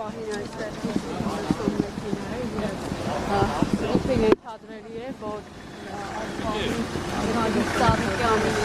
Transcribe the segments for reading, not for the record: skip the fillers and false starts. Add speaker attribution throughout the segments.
Speaker 1: պահին այստեղ ինքը ենթադրելի է, որ ծառիկի ամեն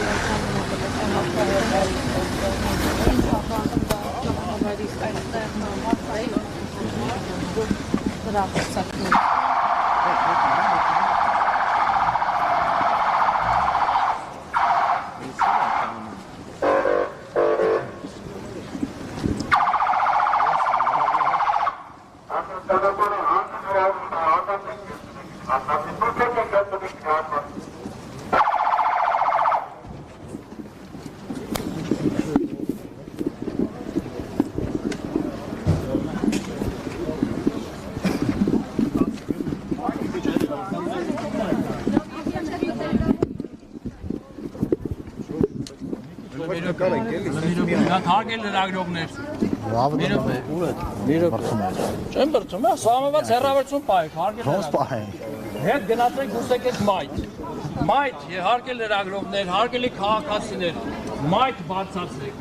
Speaker 2: Հարգել լրագրողներ։ Չեմ բրծում, սահմանված հեռավորություն պահեք, հարգել լրագրողներ։ Հետ գնացեք գուսեկեք մայթ։ Մայթ, հարգել լրագրողներ, հարգելի քաղաքացիներ, մայթ բարձրացրեք։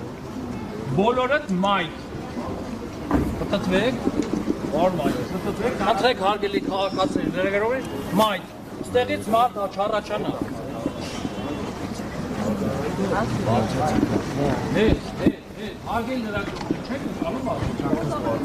Speaker 2: Բոլորդ մայթ։ Պտտվեք, խնդրեք հարգելի քաղաքացիներ, լրագրողներ, մայթ։ Ստեղից մարդ չառաջանա։ Հարգել լրագրողներ, չեք ուզալու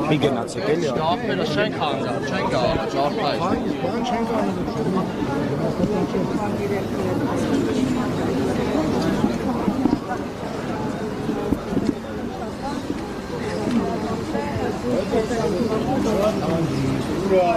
Speaker 3: Մի գնացեք էլի։
Speaker 2: Ապերը չենք հանգար, չենք գալու, ճարպայ։
Speaker 3: Ուրա